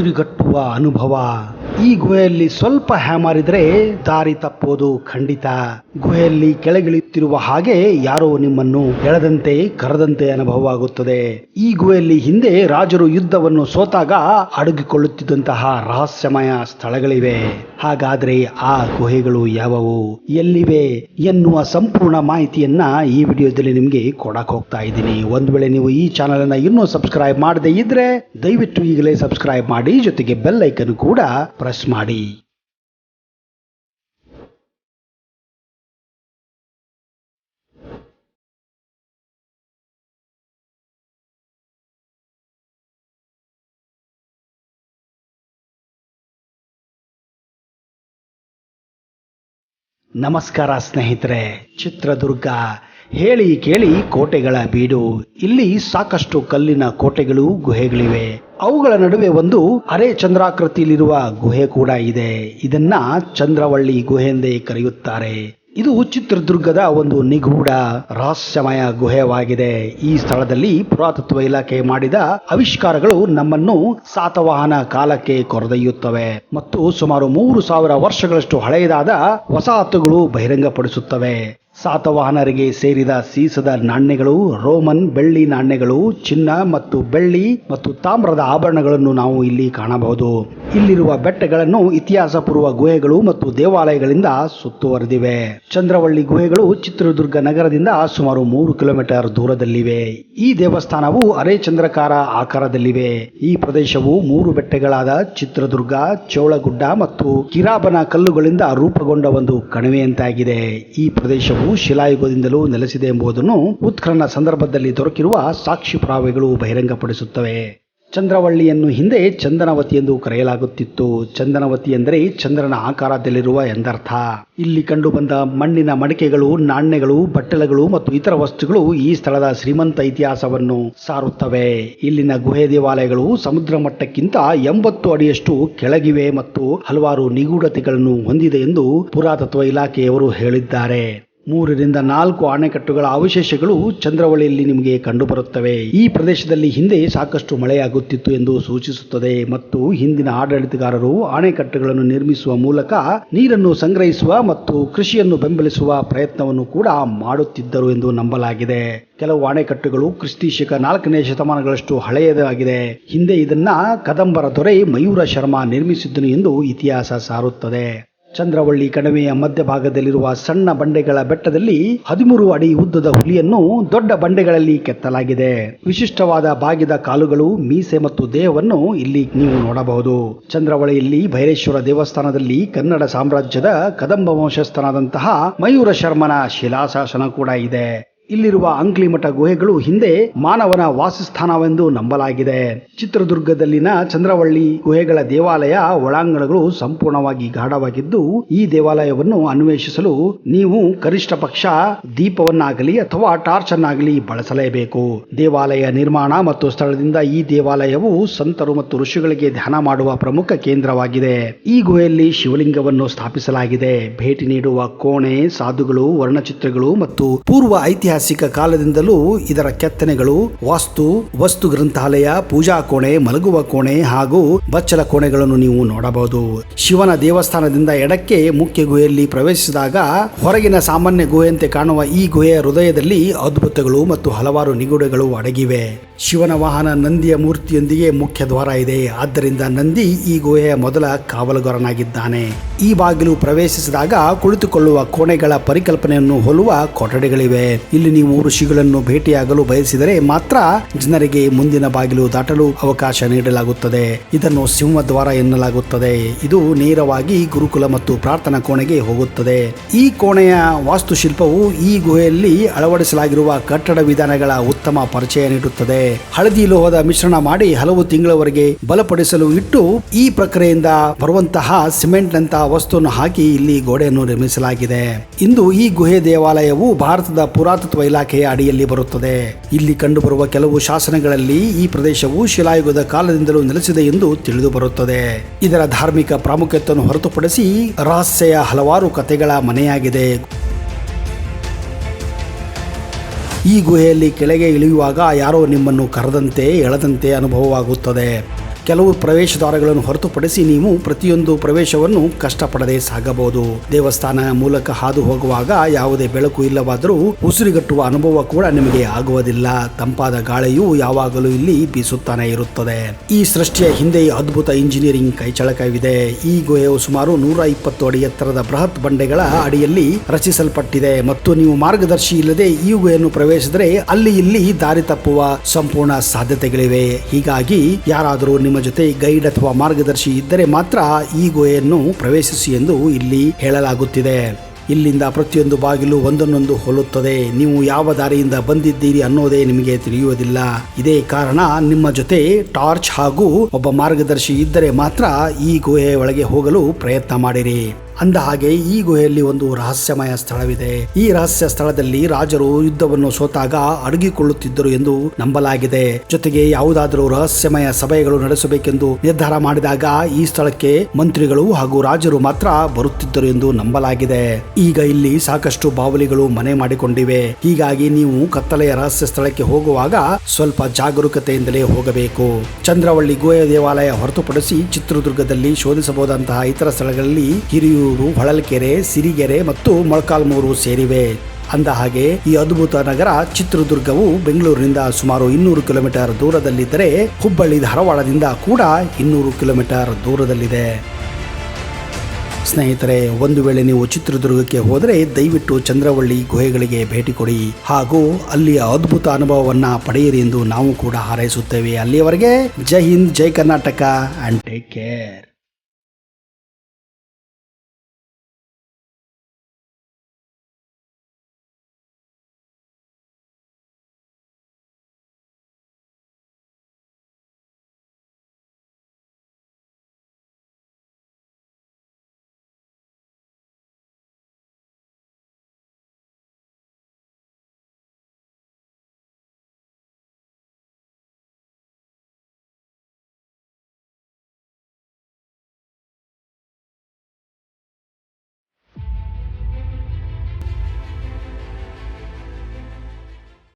ಉಸಿರುಗಟ್ಟುವ ಅನುಭವ. ಈ ಗುಹೆಯಲ್ಲಿ ಸ್ವಲ್ಪ ಹ್ಯಾಮಾರಿದ್ರೆ ದಾರಿ ತಪ್ಪೋದು ಖಂಡಿತ. ಗುಹೆಯಲ್ಲಿ ಕೆಳಗಿಳಿಯುತ್ತಿರುವ ಹಾಗೆ ಯಾರೋ ನಿಮ್ಮನ್ನು ಎಳೆದಂತೆ ಕರೆದಂತೆ ಅನುಭವವಾಗುತ್ತದೆ. ಈ ಗುಹೆಯಲ್ಲಿ ಹಿಂದೆ ರಾಜರು ಯುದ್ಧವನ್ನು ಸೋತಾಗ ಅಡಗಿಕೊಳ್ಳುತ್ತಿದ್ದಂತಹ ರಹಸ್ಯಮಯ ಸ್ಥಳಗಳಿವೆ. ಹಾಗಾದ್ರೆ ಆ ಗುಹೆಗಳು ಯಾವುವು, ಎಲ್ಲಿವೆ ಎನ್ನುವ ಸಂಪೂರ್ಣ ಮಾಹಿತಿಯನ್ನ ಈ ವಿಡಿಯೋದಲ್ಲಿ ನಿಮ್ಗೆ ಕೊಡಕ್ ಹೋಗ್ತಾ ಇದ್ದೀನಿ. ಒಂದ್ ವೇಳೆ ನೀವು ಈ ಚಾನೆಲ್ ಅನ್ನ ಇನ್ನೂ ಸಬ್ಸ್ಕ್ರೈಬ್ ಮಾಡದೇ ಇದ್ರೆ ದಯವಿಟ್ಟು ಈಗಲೇ ಸಬ್ಸ್ಕ್ರೈಬ್ ಮಾಡಿ, ಜೊತೆಗೆ ಬೆಲ್ ಐಕನ್ ಕೂಡ ಪ್ರೆಸ್ ಮಾಡಿ. ನಮಸ್ಕಾರ ಸ್ನೇಹಿತರೆ. ಚಿತ್ರದುರ್ಗ ಹೇಳಿ ಕೇಳಿ ಕೋಟೆಗಳ ಬೀಡು. ಇಲ್ಲಿ ಸಾಕಷ್ಟು ಕಲ್ಲಿನ ಕೋಟೆಗಳು, ಗುಹೆಗಳಿವೆ. ಅವುಗಳ ನಡುವೆ ಒಂದು ಅರೆ ಚಂದ್ರಾಕೃತಿಯಲ್ಲಿರುವ ಗುಹೆ ಕೂಡ ಇದೆ. ಇದನ್ನ ಚಂದ್ರವಳ್ಳಿ ಗುಹೆ ಎಂದೇ ಕರೆಯುತ್ತಾರೆ. ಇದು ಚಿತ್ರದುರ್ಗದ ಒಂದು ನಿಗೂಢ ರಹಸ್ಯಮಯ ಗುಹೆಯಾಗಿದೆ. ಈ ಸ್ಥಳದಲ್ಲಿ ಪುರಾತತ್ವ ಇಲಾಖೆ ಮಾಡಿದ ಆವಿಷ್ಕಾರಗಳು ನಮ್ಮನ್ನು ಸಾತವಾಹನ ಕಾಲಕ್ಕೆ ಕೊರೆದೊಯ್ಯುತ್ತವೆ ಮತ್ತು ಸುಮಾರು 3000 ವರ್ಷಗಳಷ್ಟು ಹಳೆಯದಾದ ವಸಾಹತುಗಳು ಬಹಿರಂಗಪಡಿಸುತ್ತವೆ. ಸಾತವಾಹನರಿಗೆ ಸೇರಿದ ಸೀಸದ ನಾಣ್ಯಗಳು, ರೋಮನ್ ಬೆಳ್ಳಿ ನಾಣ್ಯಗಳು, ಚಿನ್ನ ಮತ್ತು ಬೆಳ್ಳಿ ಮತ್ತು ತಾಮ್ರದ ಆಭರಣಗಳನ್ನು ನಾವು ಇಲ್ಲಿ ಕಾಣಬಹುದು. ಇಲ್ಲಿರುವ ಬೆಟ್ಟಗಳನ್ನು ಇತಿಹಾಸ ಪೂರ್ವ ಗುಹೆಗಳು ಮತ್ತು ದೇವಾಲಯಗಳಿಂದ ಸುತ್ತುವರೆದಿವೆ. ಚಂದ್ರವಳ್ಳಿ ಗುಹೆಗಳು ಚಿತ್ರದುರ್ಗ ನಗರದಿಂದ ಸುಮಾರು 3 ಕಿಲೋಮೀಟರ್ ದೂರದಲ್ಲಿವೆ. ಈ ದೇವಸ್ಥಾನವು ಅರೆ ಚಂದ್ರಕಾರ ಆಕಾರದಲ್ಲಿವೆ. ಈ ಪ್ರದೇಶವು 3 ಬೆಟ್ಟಗಳಾದ ಚಿತ್ರದುರ್ಗ, ಚೋಳಗುಡ್ಡ ಮತ್ತು ಕಿರಾಬನ ಕಲ್ಲುಗಳಿಂದ ರೂಪುಗೊಂಡ ಒಂದು ಕಣಿವೆಯಂತಾಗಿದೆ. ಈ ಪ್ರದೇಶವು ಶಿಲಾಯುಗದಿಂದಲೂ ನೆಲೆಸಿದೆ ಎಂಬುದನ್ನು ಉತ್ಖನನ ಸಂದರ್ಭದಲ್ಲಿ ದೊರಕಿರುವ ಸಾಕ್ಷಿ ಪುರಾವೆಗಳು ಬಹಿರಂಗಪಡಿಸುತ್ತವೆ. ಚಂದ್ರವಳ್ಳಿಯನ್ನು ಹಿಂದೆ ಚಂದನವತಿ ಎಂದು ಕರೆಯಲಾಗುತ್ತಿತ್ತು. ಚಂದನವತಿ ಎಂದರೆ ಚಂದ್ರನ ಆಕಾರದಲ್ಲಿರುವ ಎಂದರ್ಥ. ಇಲ್ಲಿ ಕಂಡುಬಂದ ಮಣ್ಣಿನ ಮಡಿಕೆಗಳು, ನಾಣ್ಯಗಳು, ಬಟ್ಟಲುಗಳು ಮತ್ತು ಇತರ ವಸ್ತುಗಳು ಈ ಸ್ಥಳದ ಶ್ರೀಮಂತ ಇತಿಹಾಸವನ್ನು ಸಾರುತ್ತವೆ. ಇಲ್ಲಿನ ಗುಹೆ ದೇವಾಲಯಗಳು ಸಮುದ್ರ ಮಟ್ಟಕ್ಕಿಂತ 80 ಅಡಿಯಷ್ಟು ಕೆಳಗಿವೆ ಮತ್ತು ಹಲವಾರು ನಿಗೂಢತೆಗಳನ್ನು ಹೊಂದಿದೆ ಎಂದು ಪುರಾತತ್ವ ಇಲಾಖೆಯವರು ಹೇಳಿದ್ದಾರೆ. 3 ರಿಂದ 4 ಅಣೆಕಟ್ಟುಗಳ ಅವಶೇಷಗಳು ಚಂದ್ರವಳ್ಳಿಯಲ್ಲಿ ನಿಮಗೆ ಕಂಡುಬರುತ್ತವೆ. ಈ ಪ್ರದೇಶದಲ್ಲಿ ಹಿಂದೆ ಸಾಕಷ್ಟು ಮಳೆಯಾಗುತ್ತಿತ್ತು ಎಂದು ಸೂಚಿಸುತ್ತದೆ ಮತ್ತು ಹಿಂದಿನ ಆಡಳಿತಗಾರರು ಅಣೆಕಟ್ಟುಗಳನ್ನು ನಿರ್ಮಿಸುವ ಮೂಲಕ ನೀರನ್ನು ಸಂಗ್ರಹಿಸುವ ಮತ್ತು ಕೃಷಿಯನ್ನು ಬೆಂಬಲಿಸುವ ಪ್ರಯತ್ನವನ್ನು ಕೂಡ ಮಾಡುತ್ತಿದ್ದರು ಎಂದು ನಂಬಲಾಗಿದೆ. ಕೆಲವು ಅಣೆಕಟ್ಟುಗಳು ಕ್ರಿಸ್ತಿಶಕ 4ನೇ ಶತಮಾನಗಳಷ್ಟು ಹಳೆಯದಾಗಿದೆ. ಹಿಂದೆ ಇದನ್ನ ಕದಂಬರ ದೊರೆ ಮಯೂರ ಶರ್ಮ ನಿರ್ಮಿಸಿದ್ದನು ಎಂದು ಇತಿಹಾಸ ಸಾರುತ್ತದೆ. ಚಂದ್ರವಳ್ಳಿ ಕಣಿವೆಯ ಮಧ್ಯಭಾಗದಲ್ಲಿರುವ ಸಣ್ಣ ಬಂಡೆಗಳ ಬೆಟ್ಟದಲ್ಲಿ 13 ಅಡಿ ಉದ್ದದ ಹುಲಿಯನ್ನು ದೊಡ್ಡ ಬಂಡೆಗಳಲ್ಲಿ ಕೆತ್ತಲಾಗಿದೆ. ವಿಶಿಷ್ಟವಾದ ಬಾಗಿದ ಕಾಲುಗಳು, ಮೀಸೆ ಮತ್ತು ದೇಹವನ್ನು ಇಲ್ಲಿ ನೀವು ನೋಡಬಹುದು. ಚಂದ್ರವಳ್ಳಿಯಲ್ಲಿ ಭೈರೇಶ್ವರ ದೇವಸ್ಥಾನದಲ್ಲಿ ಕನ್ನಡ ಸಾಮ್ರಾಜ್ಯದ ಕದಂಬ ವಂಶಸ್ಥನಾದಂತಹ ಮಯೂರ ಶರ್ಮನ ಶಿಲಾಶಾಸನ ಕೂಡ ಇದೆ. ಇಲ್ಲಿರುವ ಅಂಕ್ಲಿಮಠ ಗುಹೆಗಳು ಹಿಂದೆ ಮಾನವನ ವಾಸಸ್ಥಾನವೆಂದು ನಂಬಲಾಗಿದೆ. ಚಿತ್ರದುರ್ಗದಲ್ಲಿನ ಚಂದ್ರವಳ್ಳಿ ಗುಹೆಗಳ ದೇವಾಲಯ ಒಳಾಂಗಣಗಳು ಸಂಪೂರ್ಣವಾಗಿ ಗಾಢವಾಗಿದ್ದು, ಈ ದೇವಾಲಯವನ್ನು ಅನ್ವೇಷಿಸಲು ನೀವು ಕನಿಷ್ಠ ಪಕ್ಷ ದೀಪವನ್ನಾಗಲಿ ಅಥವಾ ಟಾರ್ಚ್ ಅನ್ನಾಗಲಿ ಬಳಸಲೇಬೇಕು. ದೇವಾಲಯ ನಿರ್ಮಾಣ ಮತ್ತು ಸ್ಥಳದಿಂದ ಈ ದೇವಾಲಯವು ಸಂತರು ಮತ್ತು ಋಷಿಗಳಿಗೆ ಧ್ಯಾನ ಮಾಡುವ ಪ್ರಮುಖ ಕೇಂದ್ರವಾಗಿದೆ. ಈ ಗುಹೆಯಲ್ಲಿ ಶಿವಲಿಂಗವನ್ನು ಸ್ಥಾಪಿಸಲಾಗಿದೆ. ಭೇಟಿ ನೀಡುವ ಕೋಣೆ, ಸಾಧುಗಳು, ವರ್ಣಚಿತ್ರಗಳು ಮತ್ತು ಪೂರ್ವ ಐತಿಹಾಸಿಕ ಕಾಲದಿಂದಲೂ ಇದರ ಕೆತ್ತನೆಗಳು, ವಸ್ತು ಗ್ರಂಥಾಲಯ, ಪೂಜಾ ಕೋಣೆ, ಮಲಗುವ ಕೋಣೆ ಹಾಗೂ ಬಚ್ಚಲ ಕೋಣೆಗಳನ್ನು ನೀವು ನೋಡಬಹುದು. ಶಿವನ ದೇವಸ್ಥಾನದಿಂದ ಎಡಕ್ಕೆ ಮುಖ್ಯ ಗುಹೆಯಲ್ಲಿ ಪ್ರವೇಶಿಸಿದಾಗ ಹೊರಗಿನ ಸಾಮಾನ್ಯ ಗುಹೆಯಂತೆ ಕಾಣುವ ಈ ಗುಹೆಯ ಹೃದಯದಲ್ಲಿ ಅದ್ಭುತಗಳು ಮತ್ತು ಹಲವಾರು ನಿಗೂಢಗಳು ಅಡಗಿವೆ. ಶಿವನ ವಾಹನ ನಂದಿಯ ಮೂರ್ತಿಯೊಂದಿಗೆ ಮುಖ್ಯ ದ್ವಾರ ಇದೆ. ಆದ್ದರಿಂದ ನಂದಿ ಈ ಗುಹೆಯ ಮೊದಲ ಕಾವಲುಗಾರನಾಗಿದ್ದಾನೆ. ಈ ಬಾಗಿಲು ಪ್ರವೇಶಿಸಿದಾಗ ಕುಳಿತುಕೊಳ್ಳುವ ಕೋಣೆಗಳ ಪರಿಕಲ್ಪನೆಯನ್ನು ಹೋಲುವ ಕೊಠಡಿಗಳಿವೆ. ಇಲ್ಲಿ ನೀವು ಋಷಿಗಳನ್ನು ಭೇಟಿಯಾಗಲು ಬಯಸಿದರೆ ಮಾತ್ರ ಜನರಿಗೆ ಮುಂದಿನ ಬಾಗಿಲು ದಾಟಲು ಅವಕಾಶ ನೀಡಲಾಗುತ್ತದೆ. ಇದನ್ನು ಸಿಂಹದ್ವಾರ ಎನ್ನಲಾಗುತ್ತದೆ. ಇದು ನೇರವಾಗಿ ಗುರುಕುಲ ಮತ್ತು ಪ್ರಾರ್ಥನಾ ಕೋಣೆಗೆ ಹೋಗುತ್ತದೆ. ಈ ಕೋಣೆಯ ವಾಸ್ತುಶಿಲ್ಪವು ಈ ಗುಹೆಯಲ್ಲಿ ಅಳವಡಿಸಲಾಗಿರುವ ಕಟ್ಟಡ ವಿಧಾನಗಳ ಉತ್ತಮ ಪರಿಚಯ ನೀಡುತ್ತದೆ. ಹಳದಿ ಲೋಹದ ಮಿಶ್ರಣ ಮಾಡಿ ಹಲವು ತಿಂಗಳವರೆಗೆ ಬಲಪಡಿಸಲು ಇಟ್ಟು ಈ ಪ್ರಕ್ರಿಯೆಯಿಂದ ಬರುವಂತಹ ಸಿಮೆಂಟ್ ನಂತಹ ವಸ್ತುವನ್ನು ಹಾಕಿ ಇಲ್ಲಿ ಗೋಡೆಯನ್ನು ನಿರ್ಮಿಸಲಾಗಿದೆ. ಇಂದು ಈ ಗುಹೆ ದೇವಾಲಯವು ಭಾರತದ ಪುರಾತತ್ವ ಇಲಾಖೆಯ ಅಡಿಯಲ್ಲಿ ಬರುತ್ತದೆ. ಇಲ್ಲಿ ಕಂಡುಬರುವ ಕೆಲವು ಶಾಸನಗಳಲ್ಲಿ ಈ ಪ್ರದೇಶವು ಶಿಲಾಯುಗದ ಕಾಲದಿಂದಲೂ ನೆಲೆಸಿದೆ ಎಂದು ತಿಳಿದು ಬರುತ್ತದೆ. ಇದರ ಧಾರ್ಮಿಕ ಪ್ರಾಮುಖ್ಯತೆಯನ್ನು ಹೊರತುಪಡಿಸಿ ರಹಸ್ಯ ಹಲವಾರು ಕಥೆಗಳ ಮನೆಯಾಗಿದೆ. ಈ ಗುಹೆಯಲ್ಲಿ ಕೆಳಗೆ ಇಳಿಯುವಾಗ ಯಾರೋ ನಿಮ್ಮನ್ನು ಕರೆದಂತೆ ಎಳೆದಂತೆ ಅನುಭವವಾಗುತ್ತದೆ. ಕೆಲವು ಪ್ರವೇಶ ದ್ವಾರಗಳನ್ನು ಹೊರತುಪಡಿಸಿ ನೀವು ಪ್ರತಿಯೊಂದು ಪ್ರವೇಶವನ್ನು ಕಷ್ಟಪಡದೆ ಸಾಗಬಹುದು. ದೇವಸ್ಥಾನ ಮೂಲಕ ಹಾದು ಹೋಗುವಾಗ ಯಾವುದೇ ಬೆಳಕು ಇಲ್ಲವಾದರೂ ಉಸಿರುಗಟ್ಟುವ ಅನುಭವ ಕೂಡ ನಿಮಗೆ ಆಗುವುದಿಲ್ಲ. ತಂಪಾದ ಗಾಳಿಯು ಯಾವಾಗಲೂ ಇಲ್ಲಿ ಬೀಸುತ್ತಾನೆ ಇರುತ್ತದೆ. ಈ ಸೃಷ್ಟಿಯ ಹಿಂದೆ ಅದ್ಭುತ ಇಂಜಿನಿಯರಿಂಗ್ ಕೈಚಳಕವಿದೆ. ಈ ಗುಹೆಯು ಸುಮಾರು 120 ಅಡಿ ಎತ್ತರದ ಬೃಹತ್ ಬಂಡೆಗಳ ಅಡಿಯಲ್ಲಿ ರಚಿಸಲ್ಪಟ್ಟಿದೆ ಮತ್ತು ನೀವು ಮಾರ್ಗದರ್ಶಿ ಇಲ್ಲದೆ ಈ ಗುಹೆಯನ್ನು ಪ್ರವೇಶಿಸಿದರೆ ಅಲ್ಲಿ ಇಲ್ಲಿ ದಾರಿ ತಪ್ಪುವ ಸಂಪೂರ್ಣ ಸಾಧ್ಯತೆಗಳಿವೆ. ಹೀಗಾಗಿ ಯಾರಾದರೂ ನಿಮ್ಮ ಜೊತೆ ಗೈಡ್ ಅಥವಾ ಮಾರ್ಗದರ್ಶಿ ಇದ್ದರೆ ಮಾತ್ರ ಈ ಗುಹೆಯನ್ನು ಪ್ರವೇಶಿಸಿ ಎಂದು ಇಲ್ಲಿ ಹೇಳಲಾಗುತ್ತಿದೆ. ಇಲ್ಲಿಂದ ಪ್ರತಿಯೊಂದು ಬಾಗಿಲು ಒಂದನ್ನೊಂದು ಹೋಲುತ್ತದೆ. ನೀವು ಯಾವ ದಾರಿಯಿಂದ ಬಂದಿದ್ದೀರಿ ಅನ್ನೋದೇ ನಿಮಗೆ ತಿಳಿಯುವುದಿಲ್ಲ. ಇದೇ ಕಾರಣ ನಿಮ್ಮ ಜೊತೆ ಟಾರ್ಚ್ ಹಾಗೂ ಒಬ್ಬ ಮಾರ್ಗದರ್ಶಿ ಇದ್ದರೆ ಮಾತ್ರ ಈ ಗುಹೆಯ ಒಳಗೆ ಹೋಗಲು ಪ್ರಯತ್ನ ಮಾಡಿರಿ. ಅಂದ ಹಾಗೆ ಈ ಗುಹೆಯಲ್ಲಿ ಒಂದು ರಹಸ್ಯಮಯ ಸ್ಥಳವಿದೆ. ಈ ರಹಸ್ಯ ಸ್ಥಳದಲ್ಲಿ ರಾಜರು ಯುದ್ಧವನ್ನು ಸೋತಾಗ ಅಡಗಿಕೊಳ್ಳುತ್ತಿದ್ದರು ಎಂದು ನಂಬಲಾಗಿದೆ. ಜೊತೆಗೆ ಯಾವುದಾದರೂ ರಹಸ್ಯಮಯ ಸಭೆಗಳು ನಡೆಸಬೇಕೆಂದು ನಿರ್ಧಾರ ಮಾಡಿದಾಗ ಈ ಸ್ಥಳಕ್ಕೆ ಮಂತ್ರಿಗಳು ಹಾಗೂ ರಾಜರು ಮಾತ್ರ ಬರುತ್ತಿದ್ದರು ಎಂದು ನಂಬಲಾಗಿದೆ. ಈಗ ಇಲ್ಲಿ ಸಾಕಷ್ಟು ಬಾವಲಿಗಳು ಮನೆ ಮಾಡಿಕೊಂಡಿವೆ. ಹೀಗಾಗಿ ನೀವು ಕತ್ತಲೆಯ ರಹಸ್ಯ ಸ್ಥಳಕ್ಕೆ ಹೋಗುವಾಗ ಸ್ವಲ್ಪ ಜಾಗರೂಕತೆಯಿಂದಲೇ ಹೋಗಬೇಕು. ಚಂದ್ರವಳ್ಳಿ ಗುಹೆಯ ದೇವಾಲಯ ಹೊರತುಪಡಿಸಿ ಚಿತ್ರದುರ್ಗದಲ್ಲಿ ಶೋಧಿಸಬಹುದಂತಹ ಇತರ ಸ್ಥಳಗಳಲ್ಲಿ ಹಿರಿಯೂರು, ಹೊಳಲ್ಕೆರೆ, ಸಿರಿಗೆರೆ ಮತ್ತು ಮೊಳಕಾಲ್ಮೂರು ಸೇರಿವೆ. ಅಂದ ಹಾಗೆ ಈ ಅದ್ಭುತ ನಗರ ಚಿತ್ರದುರ್ಗವು ಬೆಂಗಳೂರಿನಿಂದ ಸುಮಾರು 200 ಕಿಲೋಮೀಟರ್ ದೂರದಲ್ಲಿದ್ದರೆ ಹುಬ್ಬಳ್ಳಿ ಧಾರವಾಡದಿಂದ ಕೂಡ 200 ಕಿಲೋಮೀಟರ್ ದೂರದಲ್ಲಿದೆ. ಸ್ನೇಹಿತರೆ, ಒಂದು ವೇಳೆ ನೀವು ಚಿತ್ರದುರ್ಗಕ್ಕೆ ಹೋದರೆ ದಯವಿಟ್ಟು ಚಂದ್ರವಳ್ಳಿ ಗುಹೆಗಳಿಗೆ ಭೇಟಿ ಕೊಡಿ ಹಾಗೂ ಅಲ್ಲಿಯ ಅದ್ಭುತ ಅನುಭವವನ್ನ ಪಡೆಯಿರಿ ಎಂದು ನಾವು ಕೂಡ ಹಾರೈಸುತ್ತೇವೆ. ಅಲ್ಲಿಯವರೆಗೆ ಜೈ ಹಿಂದ್, ಜೈ ಕರ್ನಾಟಕ ಅಂಡ್ ಟೇಕ್ ಕೇರ್.